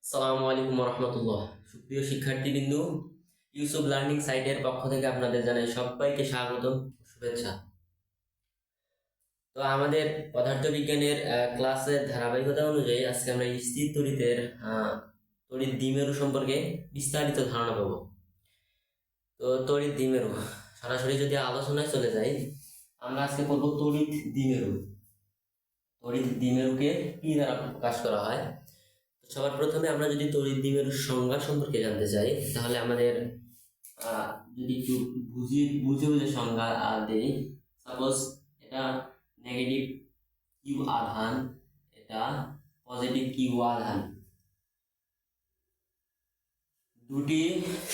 আসসালামু আলাইকুম রহমতুল্লাহ। সুপ্রিয় শিক্ষার্থীবৃন্দ, ইউসুফ লার্নিং সাইটের পক্ষ থেকে আপনাদের জানাই সবাইকে স্বাগত ও শুভেচ্ছা। তো আমাদের পদার্থবিজ্ঞানের ক্লাসের ধারাবাহিকতা অনুযায়ী আজকে আমরা স্থির তড়িতের তড়িৎ দ্বিমেরু সম্পর্কে বিস্তারিত ধারণা পাবো। তো তড়িৎ দ্বিমেরু সরাসরি যদি আলোচনায় চলে যাই, আমরা আজকে পড়বো তড়িৎ দ্বিমেরু। তড়িৎ দ্বিমেরুকে কি দ্বারা প্রকাশ করা হয়? সবার প্রথমে আমরা যদি তড়িৎ দ্বিমেরুর সংজ্ঞা সম্পর্কে জানতে চাই, তাহলে আমাদের যদি একটু বুঝে বুঝে সংজ্ঞা দেই। সাপোজ এটা নেগেটিভ কিউ আধান, এটা পজিটিভ কিউ আধান, দুটি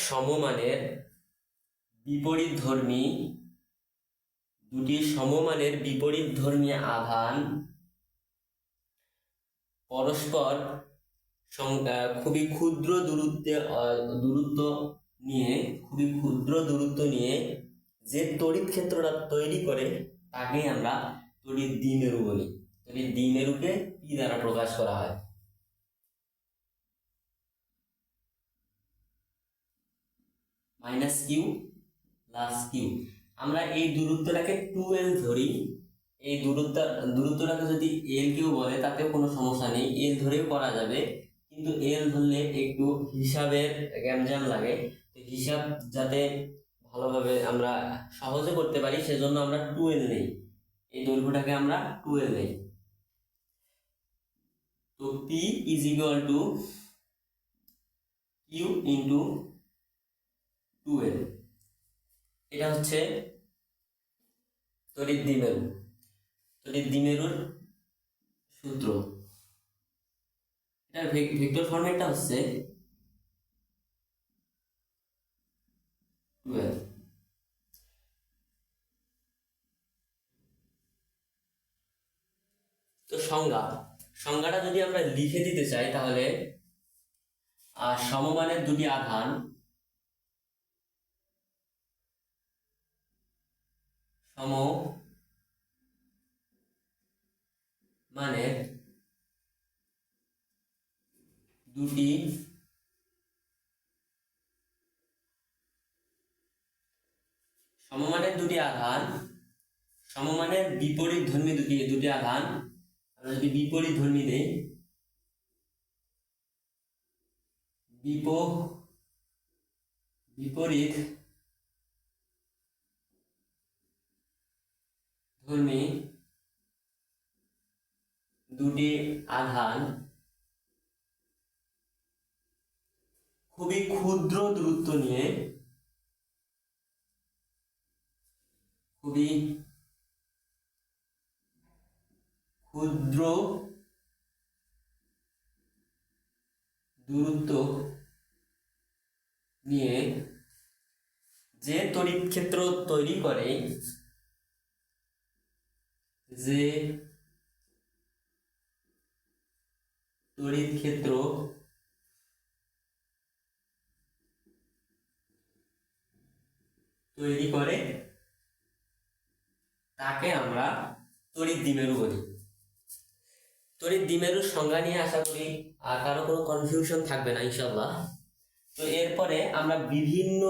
সমমানের বিপরীতধর্মী আধান পরস্পর খুবই ক্ষুদ্র দূরত্ব নিয়ে যে তড়িৎ ক্ষেত্রটা তৈরি করে তাকে আমরা তড়িৎ দ্বিমেরু বলি। তড়িৎ দ্বিমেরুকে পি দ্বারা প্রকাশ করা হয়। মাইনাস কিউ প্লাস কিউ, আমরা এই দূরত্বটাকে 2l ধরি। এই দূরত্বটাকে যদি এল কেউ বলে তাতেও কোনো সমস্যা নেই, এল ধরেও করা যাবে, কিন্তু এল ধরলে একটু হিসাবের গ্যামজাম লাগে। তো হিসাব যাতে ভালোভাবে আমরা সহজে করতে পারি সেজন্য আমরা 2l নেই, এই দৈর্ঘ্যটাকে আমরা 2l নেই। তো P is equal to Q into 2l, এটা হচ্ছে তড়িৎ দ্বিমেরুর সূত্র। এটার ভেক্টর ফরম্যাটটা হচ্ছে 12। তো সংজ্ঞাটা যদি আমরা লিখে দিতে চাই, তাহলে সমমানের দুটি আধান সমমানের দুটি আধান, সমমানের বিপরীতধর্মী দুটি আধান, আমরা যদি বিপরীতধর্মী দেই, বিপরীতধর্মী দুটি আধান খুবই ক্ষুদ্র দূরত্ব নিয়ে যে তড়িৎ ক্ষেত্র তৈরি করে তাকে আমরা তড়িৎ দ্বিমেরু বলি। তড়িৎ দ্বিমেরুর সংজ্ঞা নিয়ে আশা করি কারো কোনো কনফিউশন থাকবে না ইনশাআল্লাহ। তো এরপরে আমরা বিভিন্ন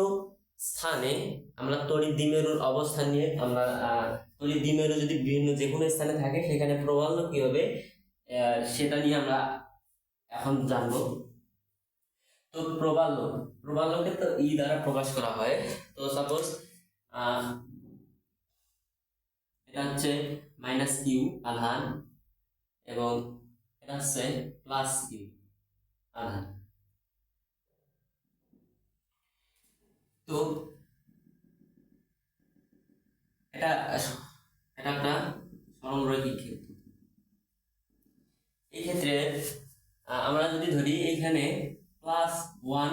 স্থানে আমরা তড়িৎ দ্বিমেরুর অবস্থান নিয়ে আমরা তড়িৎ দ্বিমেরু যদি বিভিন্ন যে কোনো স্থানে থাকে সেখানে প্রবাল্য কি হবে সেটা নিয়ে আমরা এখন জানবো। তো প্রবাল্যকে তো ই দ্বারা প্রকাশ করা হয়। তো সাপোজ এটা হচ্ছে মাইনাস কিউ আধান এবং এটা হচ্ছে প্লাস কিউ আধান। তো এটা একটা সরলরৈখিক ক্ষেত্র। এই ক্ষেত্রে আমরা যদি ধরি এইখানে +1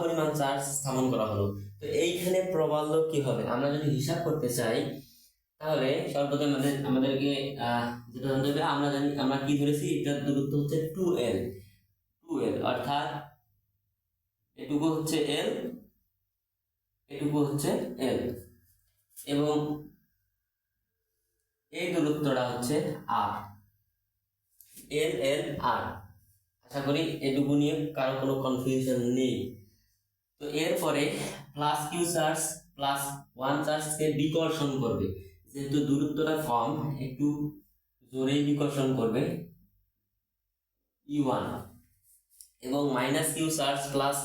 পরিমাণ চার্জ স্থাপন করা হলো, তো এইখানে প্রবাল্য কি হবে আমরা যদি হিসাব করতে চাই, তাহলে সর্বপ্রথম আমাদেরকে যেটা জানতে হবে, আমরা কি ধরেছি, এটার দূরত্ব হচ্ছে 2l, অর্থাৎ এটুকু হচ্ছে l, এটুকু হচ্ছে l, এবং এই দূরত্বটা হচ্ছে r, l r। আশা করি এটুকু নিয়ে কারো কোনো কনফিউশন নেই। তো এরপরে plus Q charge plus one চার্জকে বিকর্ষণ করবে, যেহেতু দূরত্বটা কম একটু জোরেই বিকর্ষণ করবে E1, এবং minus Q charge plus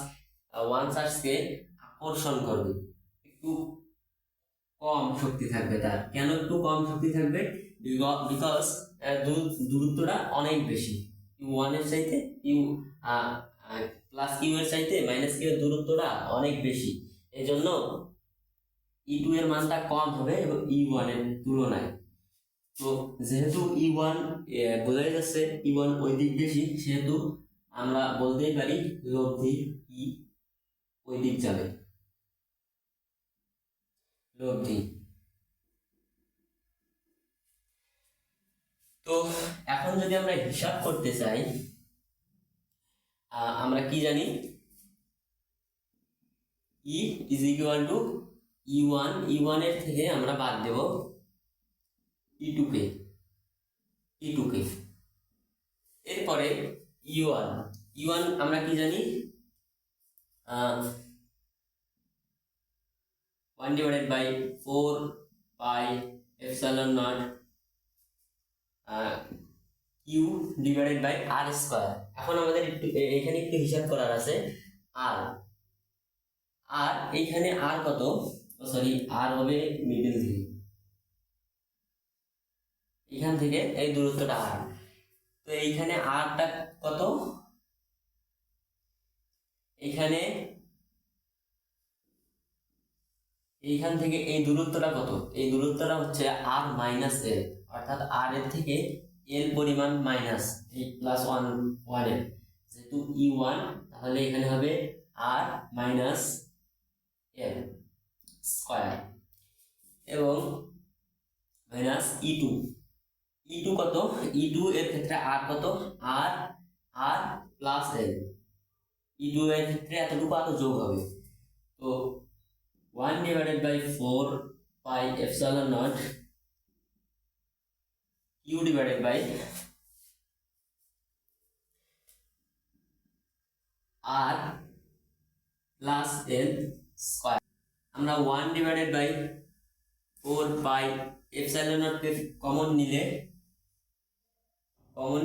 one চার্জকে আকর্ষণ করবে, একটু কম শক্তি থাকবে তার। কেন একটু কম শক্তি থাকবে? বিকজ দূরত্বটা অনেক বেশি, U1 এর চাইতে প্লাস কিউ এর চাইতে মাইনাস কিউ এর দূরত্বটা অনেক বেশি, এই জন্য E2 এর মানটা কম হবে এবং E1 এর তুলনায়। তো যেহেতু E1 বোঝাই যাচ্ছে E1 ওই দিক বেশি, সেহেতু আমরা বলতেই পারি লব্ধি E ওই দিক যাবে, লব্ধি। তো এখন যদি আমরা হিসাব করতে চাই, আমরা কি জানি? E is equal two E1, E1 এর থেকে আমরা বাদ দেব E2 কে, এরপরে E1 আমরা কি জানি? 1/4πε0 Q divided by R square. এখন আমাদের এখানে একটু হিসাব করার আছে। আর এইখানে আর কত? সরি, আর হবে মিডল থেকে, এখান থেকে এই দূরত্বটা আর। তো এইখানে আরটা কত? এইখান থেকে এই দূরত্বটা কত? এই দূরত্বটা হচ্ছে আর মাইনাস এল, অর্থাৎ আর এর থেকে এল পরিমাণ মাইনাস এই প্লাস ওয়ান এর, যেহেতু E1 তাহলে এখানে হবে আর মাইনাস এল স্কয়ার, এবং মাইনাস E2 কত? E2 এর ক্ষেত্রে আর কত? আর প্লাস এল, E2 এর ক্ষেত্রে এতটুকু আরো যোগ হবে। তো 1/4πε0 Q divided by R plus L square. আমরা 1/4πε0 কে কমন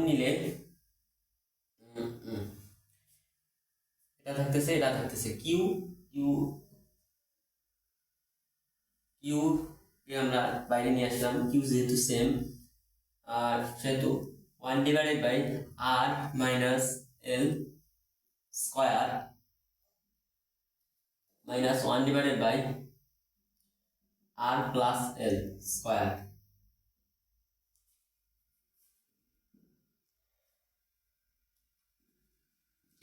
নিলে এটা থাকতেছে কিউ কে আমরা বাইরে নিয়ে আসলাম, কিউ যেহেতু সেম, আর সেহেতু 1/r minus L square minus 1/r plus L square.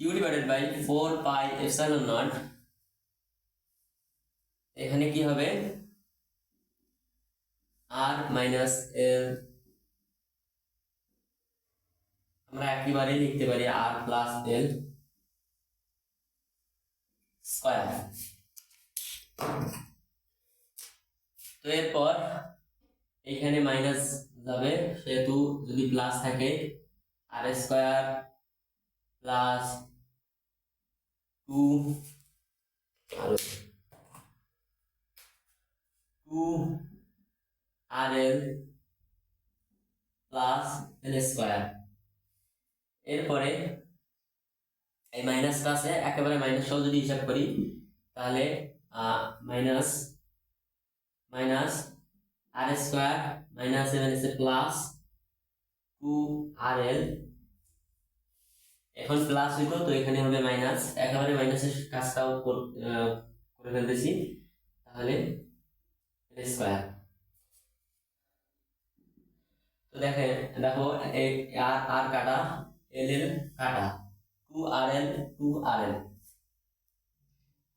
Q divided by 4πε0, এখানে কি হবে? আর মাইনাস এল, আমরা একেবারে লিখতে পারি আর প্লাস এল স্কয়ার। তো এরপর এখানে মাইনাস যাবে, সেহেতু যদি প্লাস থাকে আর square plus 2RL plus L square. এরপরে এই মাইনাসটা আছে, একেবারে মাইনাস সহ যদি হিসাব করি তাহলে মাইনাস আর square minus L plus 2RL, এখন প্লাস হইতো তো এখানে হবে মাইনাস, একেবারে মাইনাসের কাজটাও করে ফেলতেছি, তাহলে এল স্কয়ার। তো দেখো আর কাটা, এল কাটা, 2RL,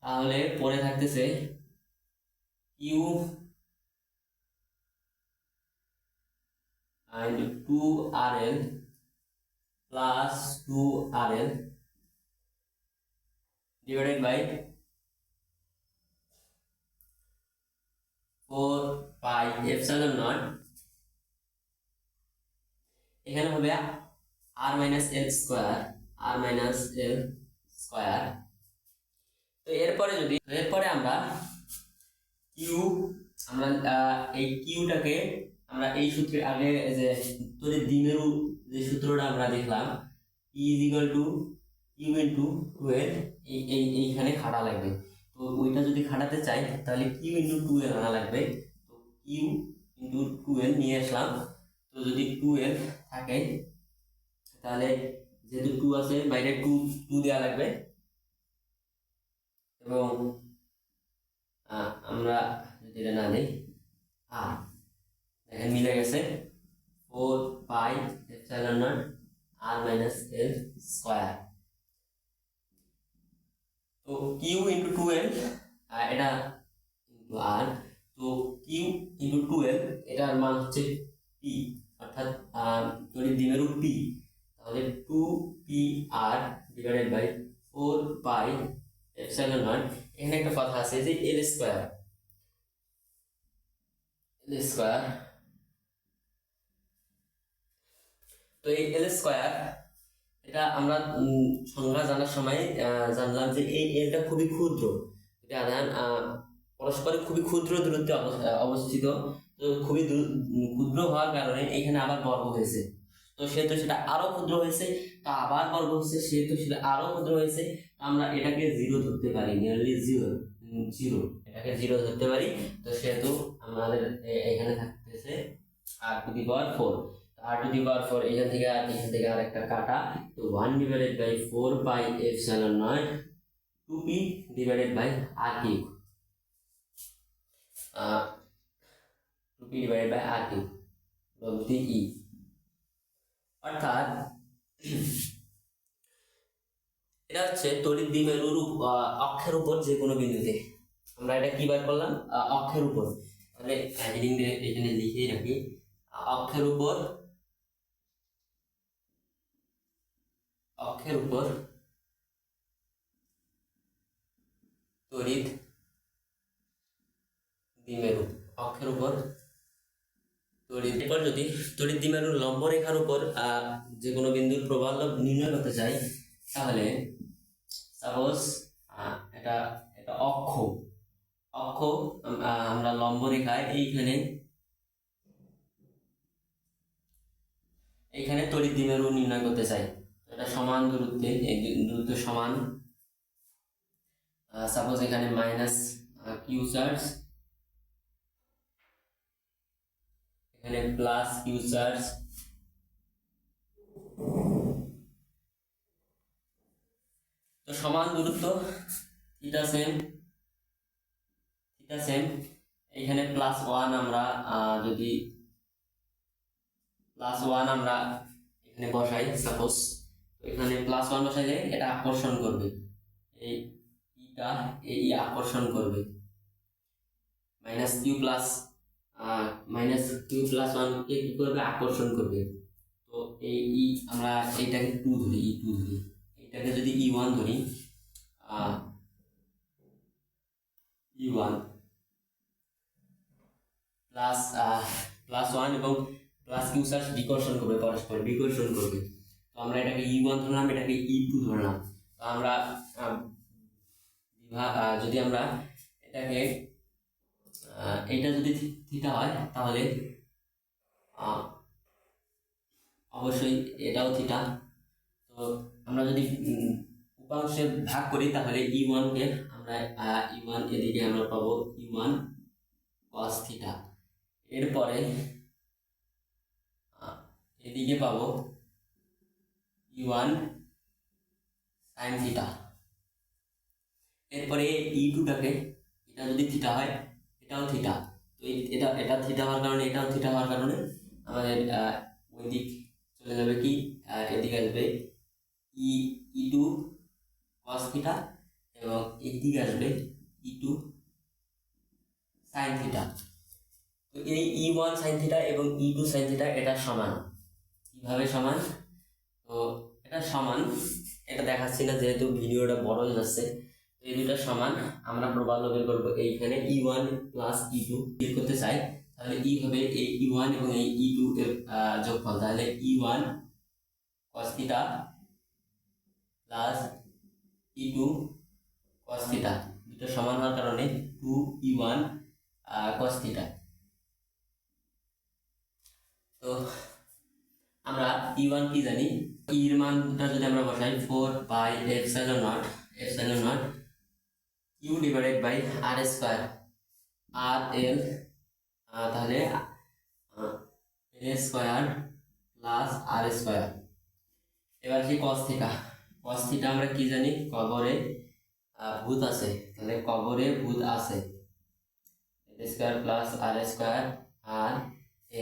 তাহলে পরে থাকতেছে Q and 2RL plus 2RL divided by 4πε0, এখানে হবে R minus L square, R minus L square. তো এরপরে আমরা কিউ, আমরা এই কিউটাকে আমরা এই সূত্রে আগে যে তড়িৎ দ্বিমেরু যে সূত্রটা আমরা দেখলাম, E is equal to Q into 2L, এইখানে খাটা লাগবে। তো ওইটা যদি খাটাতে চাই তাহলে Q into 2L আনা লাগবে। তো Q into 2L নিয়ে আসলাম। তো যদি 2L থাকে তাহলে যেহেতু 2 আছে বাইরে 2 দেওয়া লাগবে, এবং আমরা যদি এটা না দিই দেখেন মিলে গেছে 4 pi epsilon naught R minus L square. তো কিউ ইন্টু 2L এটা ইন্টু আর, তো কিউ ইন্টু 2L এটার মান হচ্ছে পি, অর্থাৎ তড়িৎ দ্বিমেরু পি। তাহলে 2pr divided by 4 pi epsilon naught. এখানে একটা কথা আছে যে এল স্কয়ার, তো এই এল স্কয়ার এটা আমরা সংজ্ঞা জানার সময় জানলাম যে এই এলটা খুবই ক্ষুদ্র, এটা পরস্পরের খুবই ক্ষুদ্র দূরত্বে অবস্থিত। তো খুবই ক্ষুদ্র হওয়ার কারণে এখানে আবার বর্গ হয়েছে, তো সেহেতু সেটা আরো ক্ষুদ্র হয়েছে, তো আবার বর্গ হচ্ছে সেহেতু সেটা আরো ক্ষুদ্র হয়েছে। আমরা এটাকে জিরো ধরতে পারি, নিয়ারলি জিরো, এটাকে জিরো ধরতে পারি। তো সেহেতু আমাদের এখানে থাকতেছে আর to the power 4। R to the পাওয়ার 4 এখান থেকে আর একটা কাটা, তো 1 divided by 4 pi epsilon naught 2p divided by r cube, 2p divided by r cube লব্ধি e। অর্থাৎ এটা হচ্ছে তড়িৎ দ্বিমেরুর অক্ষের উপর যে কোনো বিন্দুতে। আমরা এটা কি বার করলাম? অক্ষের উপর। তাহলে হেডিং দিয়ে এখানে লিখে রাখি, অক্ষের উপর তড়িৎ দ্বিমেরু, অক্ষের উপর তড়িৎ। এরপর যদি তড়িৎ দ্বিমেরুর লম্ব রেখার উপর যে কোনো বিন্দুর প্রবাহ নির্ণয় করতে চাই, তাহলে সাপোজ এটা অক্ষ, আমরা লম্ব রেখায় এইখানে তড়িৎ দ্বিমেরু নির্ণয় করতে চাই। এটা সমান দূরত্বে, এই দূরত্ব সমান, সাপোজ এখানে মাইনাস কিউ চার্জ, এখানে প্লাস কিউ চার্জ, তো সমান দূরত্ব, থিটা সেম। এখানে প্লাস 1 আমরা যদি প্লাস 1 আমরা এখানে বসাই সাপোজ, তো এখানে প্লাস 1 বসাইলে এটা আকর্ষণ করবে, এই ইটা এই আকর্ষণ করবে, মাইনাস কিউ প্লাস 1 কে কি করবে? আকর্ষণ করবে। তো এই ই আমরা এইটাকে 2 ধরি, এটাকে যদি E1 ধরি, E1 প্লাস 1 এবং প্লাস কিউ চার্জ বিকর্ষণ করবে, পরস্পর বিকর্ষণ করবে। তো আমরা এটাকে E1 ধরলাম, এটাকে E2 ধরলাম। তো আমরা যদি আমরা এটাকে এটা যদি থিটা হয় তাহলে অবশ্যই এটাও থিটা। তো আমরা যদি উপাংশে ভাগ করি তাহলে E1 কে আমরা E1 এদিকে আমরা পাবো E1 cos থিটা, এরপরে এদিকে পাবো E1 sin থিটা। এরপরে E2টাকে, এটা যদি থিটা হয় এটাও থিটা, তো এটা থিটা হওয়ার কারণে এটাও থিটা হওয়ার কারণে আমাদের ওই দিক চলে যাবে কি, এদিকে আসবে E2 cos থিটা, এবং এদিকে আসবে E2 sin থিটা। তো এই E1 sin থিটা এবং E2 sin থিটা এটা সমান। কিভাবে সমান? তো এটা সমান, এটা দেখাচ্ছি না যেহেতু ভিডিওটা বড় হয়ে যাচ্ছে। এই দুটো সমান, আমরা প্রবাহ বের করবো। এইখানে E1 প্লাস E2 বের করতে চাই, তাহলে E হবে এই E1 এবং এই E2 এর যোগফল, তাহলে E1 cos theta plus E2 cos theta, দুটো সমান হওয়ার কারণে 2E1 cos থিটা। তো আমরা E1 কি জানি, এর মানটা যদি আমরা বসাই 4 pi q divided by r square RL, তাহলে a square plus r square. এবার কি cos থিটা আমরা কি জানি, কবরে ভূত আছে, তাহলে কবরে ভূত আছে a square plus r square আর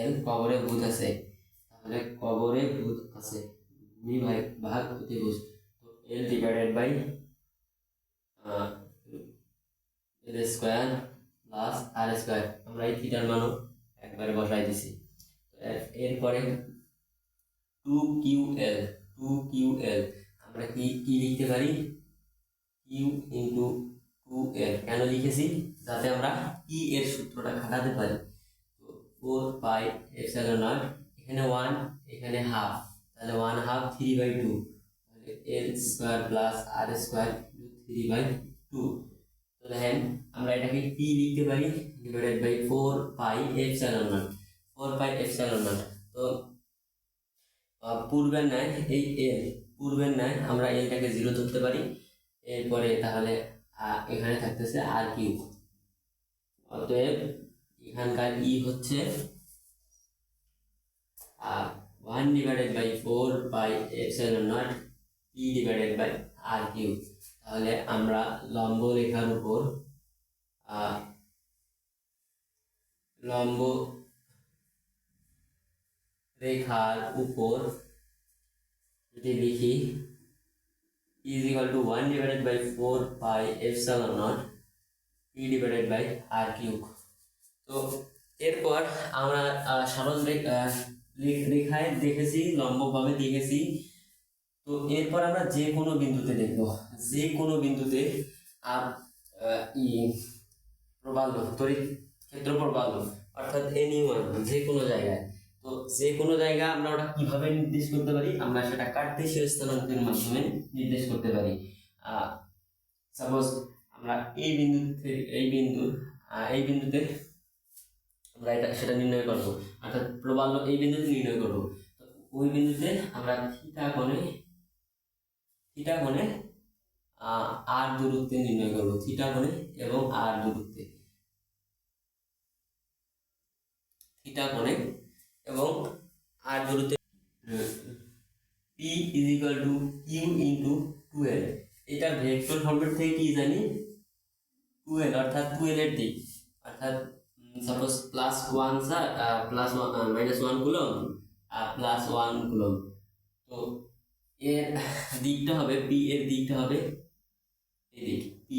l কবরে ভূত আছে, তাহলে কবরে ভূত আছে ভূমি ভাগ অতিভুজ, তো l divided by l square plus r square. আমরা এই থিটার মানও একবারে বসাই দিছি। এরপরে 2ql আমরা কি লিখতে পারি, q ইন্টু 2l। কেন লিখেছি, যাতে আমরা কি এর সূত্রটা খাটাতে পারি। তো 4 পাই এপসাইলন নট, এখানে 1 এখানে হাফ, তাহলে 1/2 3/2, তাহলে l square plus r square 3/2। তো দেখেন আমরা এটাকে p লিখতে পারি divided by 4 pi epsilon naught. তো পূর্বের ন্যায় এই পূর্বের ন্যায় আমরা এলটাকে 0 ধরতে পারি। এরপরে তাহলে এখানে থাকতেছে আর কিউব, অতএব এখানকার ই হচ্ছে 1 divided by 4 pi epsilon naught E divided by R cube. তাহলে আমরা লম্ব রেখার উপর যদি লিখি is equal to 1 divided by 4 pi epsilon naught p divided by r cube। তো এরপর আমরা সরল রেখায় দেখেছি, লম্বভাবে দেখেছি। তো এরপর আমরা যে কোনো বিন্দুতে দেখব, যে কোনো বিন্দুতে প্রবাল্য তড়িৎ ক্ষেত্র প্রবাল্য অর্থাৎ এনি1 যে কোনো জায়গায়। তো যে কোনো জায়গা আমরা ওটা কিভাবে নির্দেশ করতে পারি, আমরা সেটা কার্টেসীয় স্থানাঙ্কের মাধ্যমে নির্দেশ করতে পারি। সাপোজ আমরা এই বিন্দুতে আমরা সেটা নির্ণয় করব, অর্থাৎ প্রবাল্য এই বিন্দুতে নির্ণয় করব। তো ওই বিন্দুতে আমরা থিটা কোণে আর দূরত্বে নির্ণয় করব, থিটা কোণে এবং আর দূরত্বে, থিটা কোণে এবং আর দূরত্বে p is equal to q into 2l। এটা ভেক্টর ফরম্যাট থেকে কি জানি 2l, অর্থাৎ 2l এর দিক, অর্থাৎ suppose plus 1 plus minus 1 coulomb plus 1 coulomb. তো এর দিকটা হবে p এর দিকটা হবে এই দিক, p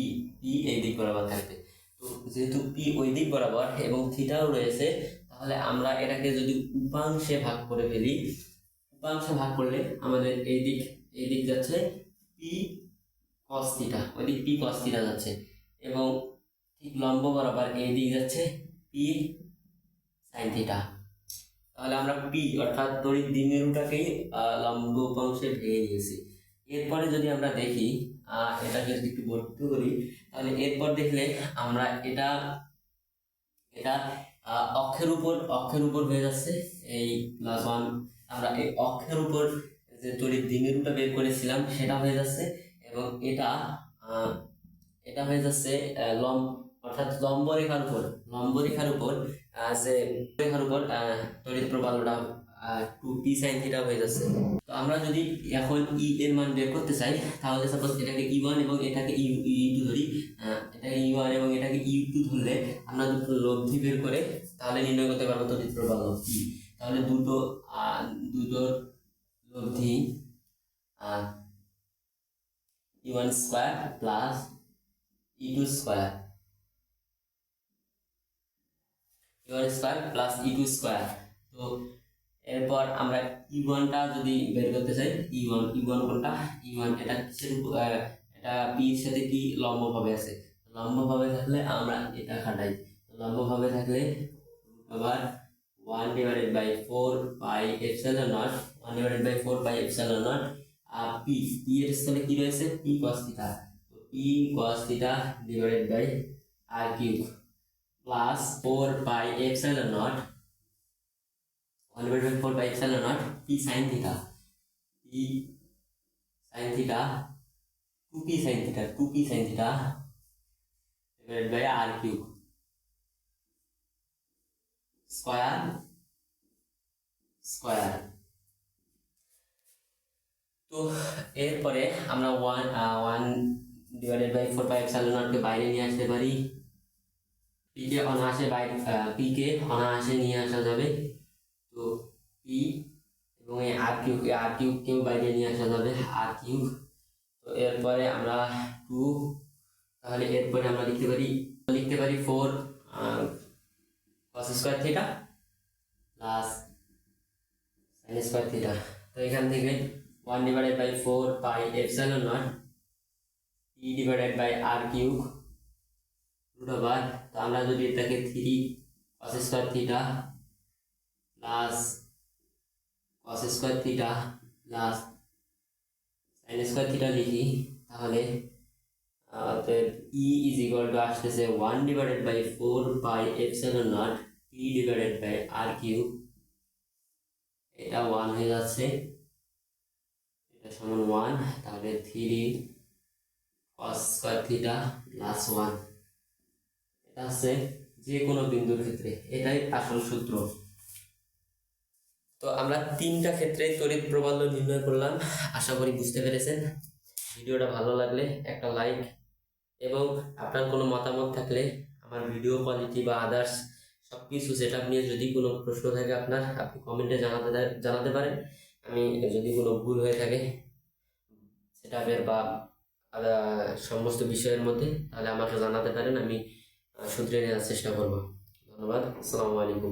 এই দিক বরাবর থাকবে। তো যেহেতু p ওই দিক বরাবর এবং থিটাও রয়েছে, তাহলে আমরা এটাকে যদি উপাংশে ভাগ করে ফেলি, উপাংশে ভাগ করলে আমাদের এই দিক যাচ্ছে p cos থিটা, ওই দিক p cos থিটা যাচ্ছে, এবং ঠিক লম্ব বরাবর এই দিক যাচ্ছে p sin থিটা। তাহলে আমরা p অর্থাৎ তড়িৎ দ্বিমেরুটাকেই লম্ব উপাংশে ভেঙে নিয়েছি। এরপরে যদি আমরা দেখি এটাকে যদি একটু বর্ধিত করি, তাহলে এরপর দেখলে আমরা এটা অক্ষের উপর হয়ে যাচ্ছে এই +1। আমরা এই অক্ষের উপর যে তড়িৎ দ্বিমেরুটা বের করেছিলাম সেটা হয়ে যাচ্ছে, এবং এটা হয়ে যাচ্ছে অর্থাৎ লম্ব রেখার উপর যে রেখার উপর তড়িৎ প্রবাহটা 2p sin থিটা হয়ে যাচ্ছে। তো আমরা যদি এখন e এর মান বের করতে চাই, তাহলে সাপোজ এটাকে e1 এবং এটাকে e2 ধরি, এটাকে e1 এবং এটাকে e2 ধরলে আমরা দুটো লব্ধি বের করে তাহলে নির্ণয় করতে পারবো তড়িৎ প্রবাহ কি। তাহলে দুটো লব্ধি e1 square plus e2 square, e1 square plus e2 square. তো এরপর আমরা e1টা যদি বের করতে চাই, e1 কোনটা, e1 এটা কিসের এটা p এর সাথে কি লম্বভাবে আছে, লম্বভাবে থাকলে আমরা এটা খাটাই, লম্বভাবে থাকলে আবার 1 divided by 4 pi epsilon naught P P এর স্থলে কি রয়েছে পি কস থিটা, তো P cos theta divided by R cube plus 4 pi epsilon naught 1/4 pi epsilon naught P sine theta, P sine theta 2p sine theta 2p sine theta divided by R cube square square. তো এরপরে আমরা 1/4 pi epsilon নটকে বাইরে নিয়ে আসতে পারি, পিকে অনায়াসে বাইরে পিকে অনায়াসে নিয়ে আসা যাবে। তো পি এবং এই আর কিউবকেও বাইরে নিয়ে আসা যাবে আর কিউব। তো এরপরে আমরা 2, তাহলে এরপরে আমরা লিখতে পারি 4 cos square theta plus sin square theta. তো এখান থেকে 1/4 pi epsilon naught P divided by R cube root over, তো আমরা যদি এটাকে 3 cos square theta plus cos square theta plus sin square theta লিখি, তাহলে ই ইজ ইকুয়াল টু আসতেছে 1/4 pi epsilon naught P divided by R cube, এটা 1 হয়ে যাচ্ছে, এটা সমান 1, তাহলে 3 cos স্কয়ার থিটা প্লাস 1, এটা হচ্ছে যে কোনো বিন্দুর ক্ষেত্রে, এটাই আসল সূত্র। তো আমরা 3টা ক্ষেত্রে তড়িৎ প্রবাল্য নির্ণয় করলাম, আশা করি বুঝতে পেরেছেন। ভিডিওটা ভালো লাগলে একটা লাইক, এবং আপনার কোনো মতামত থাকলে আমার ভিডিও কোয়ালিটি বা আদার্স সব কিছু সেট আপ নিয়ে যদি কোনো প্রশ্ন থাকে আপনার, আপনি কমেন্টে জানাতে পারেন। আমি যদি কোনো ভুল হয়ে থাকে সেট আপের বা সমস্ত বিষয়ের মধ্যে, তাহলে আমাকে জানাতে পারেন, আমি শুধরে নেওয়ার চেষ্টা করব। ধন্যবাদ, আসসালামু আলাইকুম।